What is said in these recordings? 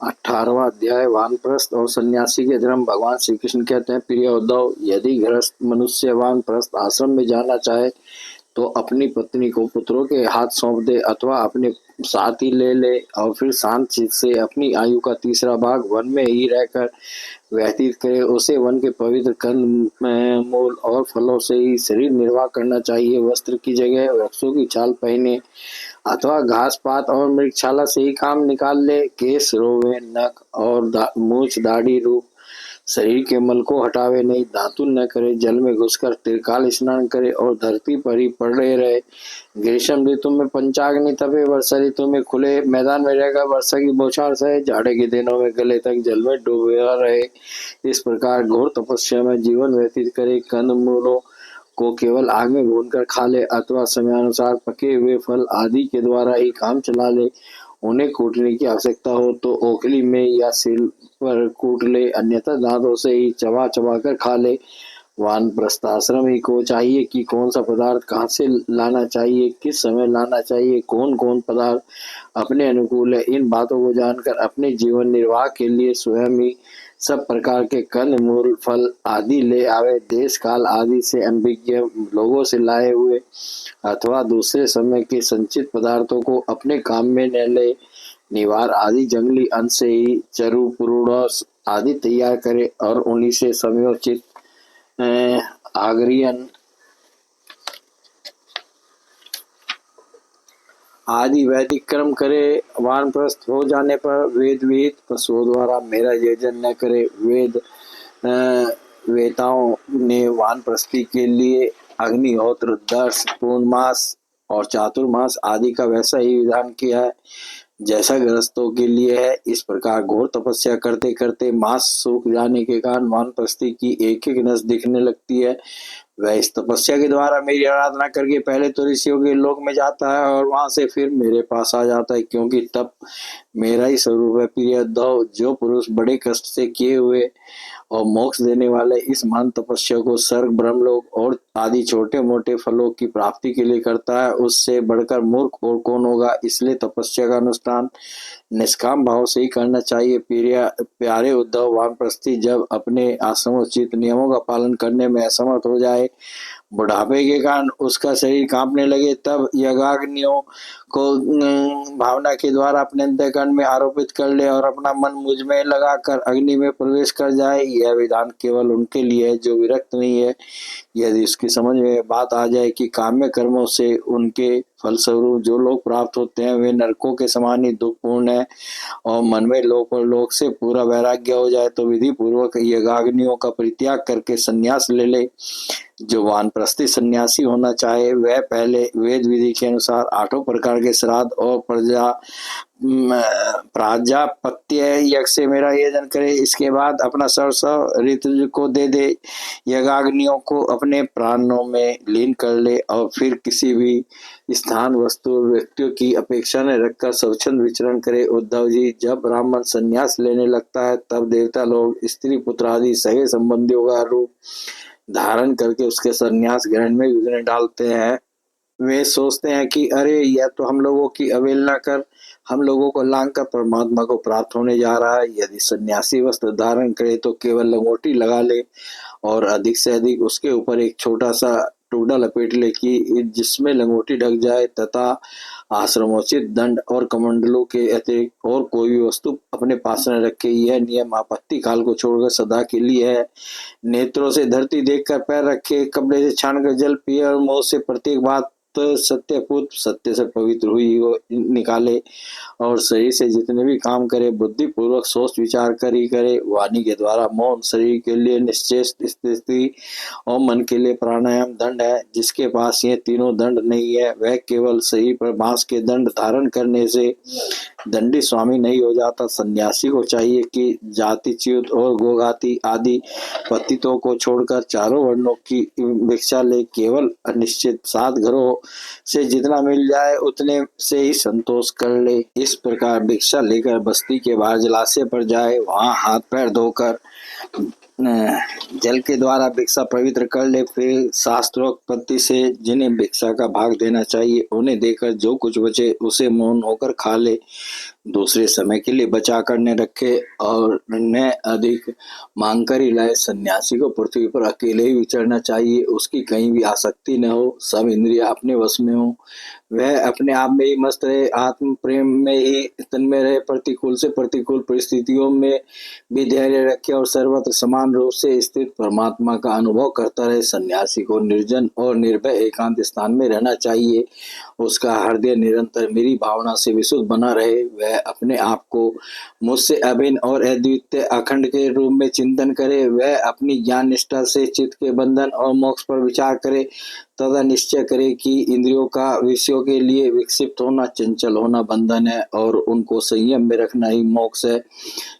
18वां अध्याय वानप्रस्थ और सन्यासी के धर्म। भगवान श्री कृष्ण कहते हैं, प्रिय उद्धव, यदि गृहस्थ मनुष्य वानप्रस्थ आश्रम में जाना चाहे तो अपनी पत्नी को पुत्रों के हाथ सौंप दे अथवा अपने साथ ही ले ले और फिर शांत चित्त से अपनी आयु का तीसरा भाग वन में ही रहकर व्यतीत करे। उसे वन के पवित्र कंद मूल और फलों से ही शरीर निर्वाह करना चाहिए। वस्त्र की जगह वृक्षों की छाल पहने अथवा घास पात और मृगशाला से ही काम निकाल ले। केश रोवे, नख और मूछ दाढ़ी रूप शरीर के मल को हटावे नहीं। दातुन न करे, जल में घुसकर त्रिकाल स्नान करे और धरती पर ही पड़े रहे। ग्रीष्म ऋतु में पंचाग्नि तपे, वर्षा ऋतु में खुले मैदान में रहकर वर्षा की बौछार सहे, जाड़े के दिनों में गले तक जल में डूबा रहे। इस प्रकार घोर तपस्या में जीवन व्यतीत करे। कंद मूलों को केवल आग में भूनकर खा ले अथवा समयानुसार पके हुए फल आदि के द्वारा ही काम चला ले। उन्हें कूटने की आवश्यकता हो तो ओखली में या सिल पर कूट ले, अन्यथा दांतों से ही चबा चबा कर खा ले। वानप्रस्थ आश्रमी को चाहिए कि कौन सा पदार्थ कहाँ से लाना चाहिए, किस समय लाना चाहिए, कौन कौन पदार्थ अपने अनुकूल है, इन बातों को जानकर अपने जीवन निर्वाह के लिए स्वयं ही सब प्रकार के कंद मूल फल आदि ले आवे। देश काल आदि से अनभिज्ञ लोगों से लाए हुए अथवा दूसरे समय के संचित पदार्थों को अपने काम में न ले। निवार आदि जंगली अन्न से ही चरु पुरुष आदि तैयार करे और उन्हीं से समयोचित आग्रियन आदि वैदिक कर्म करे। वानप्रस्थ हो जाने पर वेद विहित पशुओं द्वारा मेरा यजन न करे। वेताओं ने वानप्रस्थी के लिए अग्निहोत्र, दर्श, पूर्णमास और चातुर्मास आदि का वैसा ही विधान किया है जैसा गृहस्थों के लिए है। इस प्रकार घोर तपस्या करते करते मांस सूख जाने के कारण वानप्रस्थी की एक एक नस दिखने लगती है। वह इस तपस्या के द्वारा मेरी आराधना करके पहले तो ऋषियों के लोक में जाता है और वहां से फिर मेरे पास आ जाता है, क्योंकि तप मेरा ही स्वरूप है। प्रिय उद्धव, जो पुरुष बड़े कष्ट से किए हुए और मोक्ष देने वाले इस महान तपस्या को स्वर्ग, ब्रह्मलोक और आदि छोटे मोटे फलों की प्राप्ति के लिए करता है, उससे बढ़कर मूर्ख और कौन होगा। इसलिए तपस्या का अनुष्ठान निष्काम भाव से ही करना चाहिए। प्यारे उद्धव, वानप्रस्थी जब अपने आश्रमोचित नियमों का पालन करने में असमर्थ हो जाए, बुढ़ापे के कारण उसका शरीर कांपने लगे, तब यज्ञाग्नियों को भावना के द्वारा अपने अंतःकरण में आरोपित कर ले और अपना मन मुझ में लगाकर अग्नि में प्रवेश कर जाए। यह विधान केवल उनके लिए है जो विरक्त नहीं है। यदि उसकी समझ में बात आ जाए कि काम्य कर्मों से उनके फलस्वरूप जो लोग प्राप्त होते हैं वे नरकों के समान ही दुखपूर्ण है और मन में लोक और लोक से पूरा वैराग्य हो जाए, तो विधि पूर्वक यज्ञाग्नियों का परित्याग करके संन्यास ले ले। जो वानप्रस्थी सन्यासी होना चाहे वह पहले वेद विधि के अनुसार 8 प्रकार के श्राद्ध और प्राजापत्य यज्ञ से मेरा यजन करे। इसके बाद अपना सर्वस्व ऋतु को दे दे, यज्ञाग्नियों को अपने प्राणों में लीन कर ले और फिर किसी भी स्थान, वस्तु और व्यक्तियों की अपेक्षा न रखकर स्वच्छंद विचरण करे। उद्धव जी, जब ब्राह्मण संन्यास लेने लगता है तब देवता लोग स्त्री पुत्र आदि सगे संबंधियों का रूप धारण करके उसके संन्यास ग्रहण में विघ्न डालते हैं। वे सोचते हैं कि अरे यह तो हम लोगों की अवहेलना कर हम लोगों को लांग कर परमात्मा को प्राप्त होने जा रहा है। यदि सन्यासी वस्त्र धारण करे तो केवल लंगोटी लगा ले और अधिक से अधिक उसके ऊपर एक छोटा सा टूडा लपेट ले कि जिसमें लंगोटी ढक जाए, तथा आश्रमोचित दंड और कमंडलों के अतिरिक्त और कोई भी वस्तु अपने पास न रखे। यह नियम आपत्ति काल को छोड़कर सदा के लिए है। नेत्रों से धरती देखकर पैर रखे, कपड़े से छानकर जल पिए और मुंह से प्रत्येक बात सत्यपूत सत्य से पवित्र हुई हो निकाले और शरीर से जितने भी काम करे बुद्धि पूर्वक सोच विचार कर ही करे। वाणी के द्वारा मौन, शरीर के लिए निश्चेष्ट स्थिति और मन के लिए प्राणायाम दंड है। जिसके पास ये तीनों दंड नहीं है वह केवल शरीर पर बांस के दंड धारण करने से दंडी स्वामी नहीं हो जाता। सन्यासी को चाहिए कि जातिच्युत और गोघाती आदि पतितों को छोड़कर चारों वर्णों की भिक्षा ले। केवल अनिश्चित 7 घरों से जितना मिल जाए उतने से ही संतोष कर ले। इस प्रकार भिक्षा लेकर बस्ती के बाहर जलाशय पर जाए, वहां हाथ पैर धोकर जल के द्वारा भिक्षा पवित्र कर ले, फिर शास्त्रोक्त पद्धति से जिन्हें भिक्षा का भाग देना चाहिए उन्हें देकर जो कुछ बचे उसे मौन होकर खा ले, दूसरे समय के लिए बचा कर न रखे और न अधिक मांग कर ही लाए। सन्यासी को पृथ्वी पर अकेले ही विचरना चाहिए, उसकी कहीं भी आसक्ति न हो, सब इंद्रिया अपने वश में हो, वह अपने आप में ही मस्त रहे, आत्म प्रेम में ही तन्मय रहे, प्रतिकूल से प्रतिकूल परिस्थितियों में भी धैर्य रखे और सर्वत्र समान रूप से स्थित परमात्मा का अनुभव करता रहे। सन्यासी को निर्जन और निर्भय एकांत स्थान में रहना चाहिए, उसका हृदय निरंतर मेरी भावना से विशुद्ध बना रहे, वह अपने आप को मुझसे अभिन्न और अद्वितीय अखंड के रूप में चिंतन करे, वह अपनी ज्ञान निष्ठा से चित्त के बंधन और मोक्ष पर विचार करे, तथा निश्चय करे कि इंद्रियों का विषयों के लिए विक्षिप्त होना, चंचल होना बंधन है और उनको संयम में रखना ही मोक्ष है।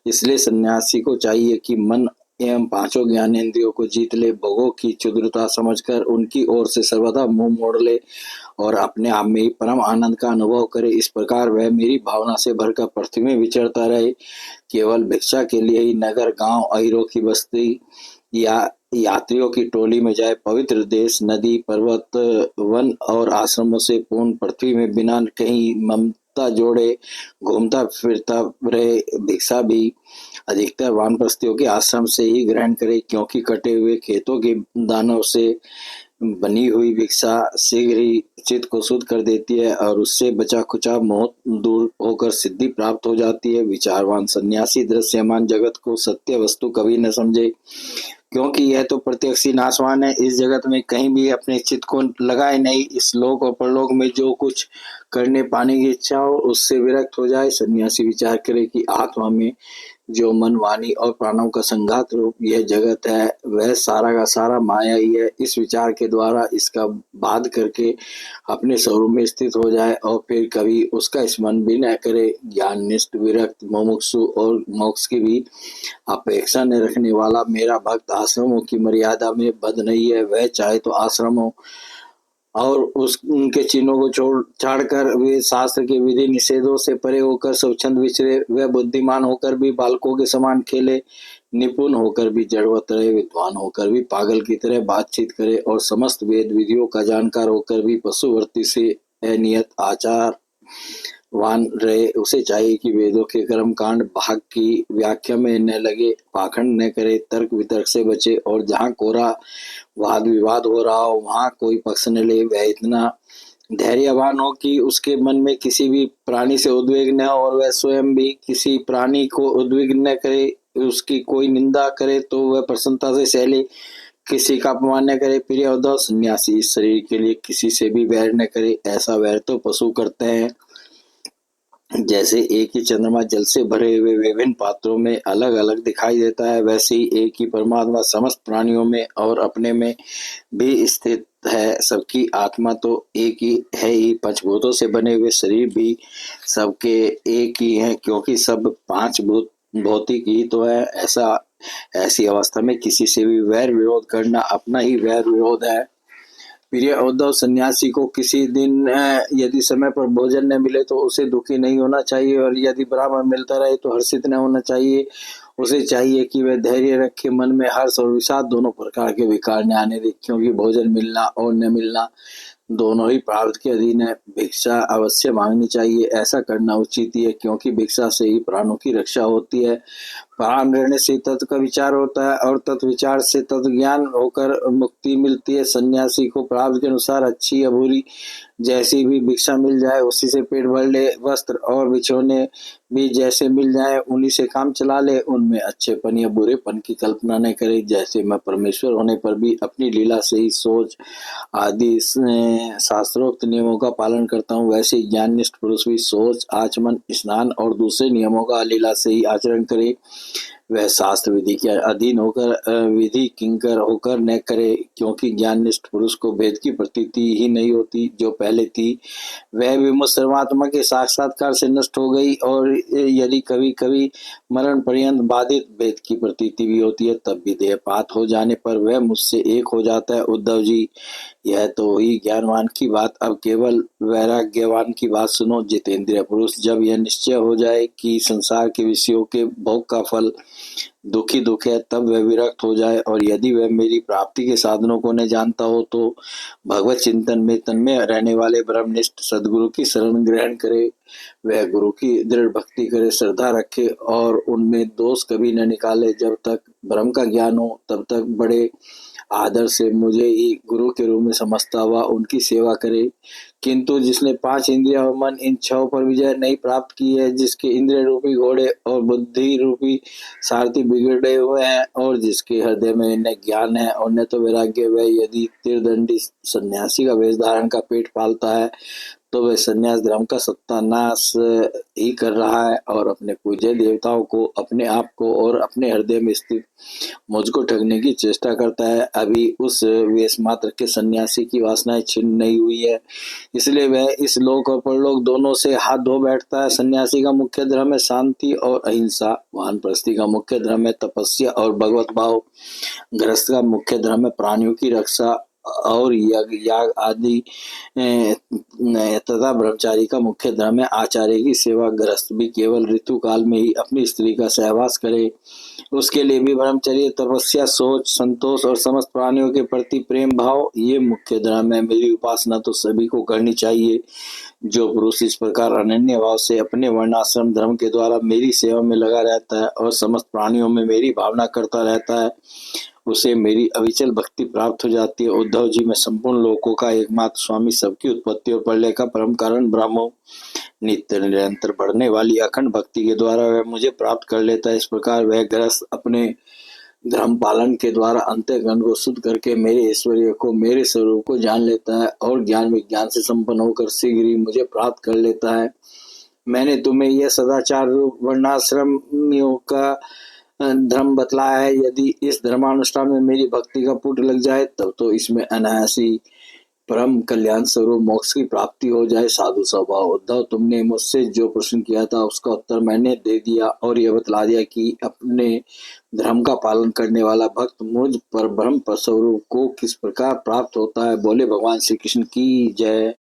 इसलिए सन्यासी को चाहिए कि मन एवं पांचों ज्ञानेंद्रियों को जीत ले, भोगों की क्षुद्रता समझकर उनकी ओर से सर्वदा मुंह मोड़ ले और अपने आप में ही परम आनंद का अनुभव करे। इस प्रकार वह मेरी भावना से भरकर पृथ्वी में विचरता रहे, केवल भिक्षा के लिए ही नगर, गांव, अहिरों की बस्ती या यात्रियों की टोली में जाए, पवित्र देश, नदी, पर्वत, वन और आश्रमों से पूर्ण पृथ्वी में बिना कहीं ममता जोड़े घूमता फिरता रहे। भिक्षा भी अधिकतर वानप्रस्थियों के आश्रम से ही ग्रहण करे, क्योंकि कटे हुए खेतों के दानों से बनी हुई भिक्षा शीघ्र ही चित्त को शुद्ध कर देती है और उससे बचा खुचा मोह दूर होकर सिद्धि प्राप्त हो जाती है। विचारवान सन्यासी दृश्यमान जगत को सत्य वस्तु कभी न समझे, क्योंकि यह तो प्रत्यक्ष ही नाशवान है, इस जगत में कहीं भी अपने चित्त को लगाए नहीं, इस लोक और परलोक में जो कुछ करने पाने की इच्छा हो उससे विरक्त हो जाए। सन्यासी विचार करे कि आत्मा में जो मन, वाणी और प्राणों का संघात रूप यह जगत है वह सारा का सारा माया ही है। इस विचार के द्वारा इसका बाध करके अपने स्वरूप में स्थित हो जाए और फिर कभी उसका स्मरण भी न करे। ज्ञान निष्ठ, विरक्त, मुमुक्षु और मोक्ष की भी अपेक्षा न रखने वाला मेरा भक्त आश्रमों की मर्यादा में बद्ध नहीं है, वह चाहे तो आश्रमों और उनके चिन्हों को छाड़कर वे शास्त्र के विधि निषेधों से परे होकर स्वच्छंद विचरे, वह बुद्धिमान होकर भी बालकों के समान खेले, निपुण होकर भी जड़वत रहे, विद्वान होकर भी पागल की तरह बातचीत करे और समस्त वेद विधियों का जानकार होकर भी पशुवृत्ति से अनियत आचार वान रहे। उसे चाहिए कि वेदों के कर्म कांड भाग की व्याख्या में न लगे, पाखंड न करे, तर्क वितर्क से बचे और जहाँ कोरा वाद विवाद हो रहा हो वहाँ कोई पक्ष न ले। वह इतना धैर्यवान हो कि उसके मन में किसी भी प्राणी से उद्वेग न हो और वह स्वयं भी किसी प्राणी को उद्विग्न न करे, उसकी कोई निंदा करे तो वह प्रसन्नता से सह ले, किसी का अपमान न करे। प्रिय उद्धव, सन्यासी इस शरीर के लिए किसी से भी वैर न करे, ऐसा वैर तो पशु करते हैं। जैसे एक ही चंद्रमा जल से भरे हुए विभिन्न पात्रों में अलग अलग दिखाई देता है, वैसे ही एक ही परमात्मा समस्त प्राणियों में और अपने में भी स्थित है। सबकी आत्मा तो एक ही है ही, पंचभूतों से बने हुए शरीर भी सबके एक ही हैं, क्योंकि सब पांच भूत भौतिक ही तो है। ऐसी अवस्था में किसी से भी वैर विरोध करना अपना ही वैर विरोध है। प्रिय उद्धव, सन्यासी को किसी दिन यदि समय पर भोजन न मिले तो उसे दुखी नहीं होना चाहिए और यदि बराबर मिलता रहे तो हर्षित न होना चाहिए। उसे चाहिए कि वह धैर्य रखे, मन में हर्ष और विषाद दोनों प्रकार के विकार न आने दे, क्योंकि भोजन मिलना और न मिलना दोनों ही प्रारब्ध के अधीन है। भिक्षा अवश्य मांगनी चाहिए, ऐसा करना उचित ही है, क्योंकि भिक्षा से ही प्राणों की रक्षा होती है। प्राण रहने से तत्व का विचार होता है और तत्व विचार से तत्व ज्ञान होकर मुक्ति मिलती है। सन्यासी को प्रारब्ध के अनुसार अच्छी या बुरी जैसी भी भिक्षा मिल जाए उसी से पेट भर ले, वस्त्र और बिछौने भी जैसे मिल जाए उन्हीं से काम चला ले, उनमें अच्छेपन या बुरेपन की कल्पना न करे। जैसे मैं परमेश्वर होने पर भी अपनी लीला से ही सोच आदि शास्त्रोक्त नियमों का पालन करता हूँ, वैसे ज्ञाननिष्ठ पुरुष भी सोच, आचमन, स्नान और दूसरे नियमों का लीला से ही आचरण करे। वह शास्त्र विधि के अधीन होकर विधि किंकर होकर न करे, क्योंकि ज्ञाननिष्ठ पुरुष को भेद की प्रतीति ही नहीं होती, जो पहले थी वह भी मुझ सर्वात्मा के साक्षात्कार से नष्ट हो गई और यदि कभी कभी मरण पर्यंत बाधित भेद की प्रतीति भी होती है तब भी देहपात हो जाने पर वह मुझसे एक हो जाता है। उद्धव जी, यह तो हुई ज्ञानवान की बात, अब केवल वैराग्यवान की बात सुनो। जितेंद्रिय पुरुष जब यह निश्चय हो जाए कि संसार के विषयों के भोग का फल दुखी दुख है तब वह विरक्त हो जाए, और यदि वह मेरी प्राप्ति के साधनों को न जानता हो तो भगवत चिंतन में तन्मय रहने वाले ब्रह्मनिष्ठ सदगुरु की शरण ग्रहण करे। वह गुरु की दृढ़ भक्ति करे, श्रद्धा रखे और उनमें दोष कभी न निकाले। जब तक ब्रह्म का ज्ञान हो तब तक बड़े आदर से मुझे ही गुरु के रूप में समझता हुआ उनकी सेवा करे। किंतु जिसने 5 इंद्रिया और मन इन 6 पर विजय नहीं प्राप्त की है, जिसके इंद्रिय रूपी घोड़े और बुद्धि रूपी सारथी बिगड़े हुए हैं, और जिसके हृदय में न ज्ञान है और न तो वैराग्य, वह यदि त्रिदंडी सन्यासी का वेश धारण का पेट पालता है तो वह संन्यास धर्म का सत्यानाश ही कर रहा है, और अपने पूज्य देवताओं को, अपने आप को और अपने हृदय में स्थित मुझको ठगने की चेष्टा करता है। अभी उस वेश मात्र के सन्यासी की वासनाएं छिन्न नहीं हुई है, इसलिए वह इस लोक और परलोक दोनों से हाथ धो बैठता है। सन्यासी का मुख्य धर्म है शांति और अहिंसा, वानप्रस्थी का मुख्य धर्म है तपस्या और भगवत भाव, गृहस्थ का मुख्य धर्म है प्राणियों की रक्षा और याग आदि तथा ब्रह्मचारी का मुख्य धर्म है आचार्य की सेवा। गृहस्थ भी केवल ऋतु काल में ही अपनी स्त्री का सहवास करे, उसके लिए भी ब्रह्मचर्य, तपस्या, सोच, संतोष और समस्त प्राणियों के प्रति प्रेम भाव ये मुख्य धर्म है। मेरी उपासना तो सभी को करनी चाहिए। जो पुरुष इस प्रकार अनन्य भाव से अपने वर्णाश्रम धर्म के द्वारा मेरी सेवा में लगा रहता है और समस्त प्राणियों में मेरी भावना करता रहता है, उसे मेरी अविचल भक्ति प्राप्त हो जाती है। उद्धव जी, मैं संपूर्ण लोकों का एकमात्र स्वामी, सबकी उत्पत्ति और प्रलय का परम कारण ब्रह्म हूँ। नित्य निरंतर बढ़ने वाली अखंड भक्ति के द्वारा वह मुझे प्राप्त कर लेता है। इस प्रकार वह गृहस्थ अपने धर्म पालन के द्वारा अंतःकरण को शुद्ध करके मेरे ऐश्वर्य को, मेरे स्वरूप को जान लेता है और ज्ञान विज्ञान से संपन्न होकर शीघ्र ही मुझे प्राप्त कर लेता है। मैंने तुम्हें यह सदाचार रूप वर्णाश्रमियों का धर्म बतलाया है। यदि इस धर्मानुष्ठान में मेरी भक्ति का पुट लग जाए तब तो इसमें अनायासी परम कल्याण स्वरूप मोक्ष की प्राप्ति हो जाए। साधु स्वभाव उद्धव, तुमने मुझसे जो प्रश्न किया था उसका उत्तर मैंने दे दिया और यह बतला दिया कि अपने धर्म का पालन करने वाला भक्त मुझ पर ब्रह्म स्वरूप को किस प्रकार प्राप्त होता है। बोले भगवान श्री कृष्ण की जय।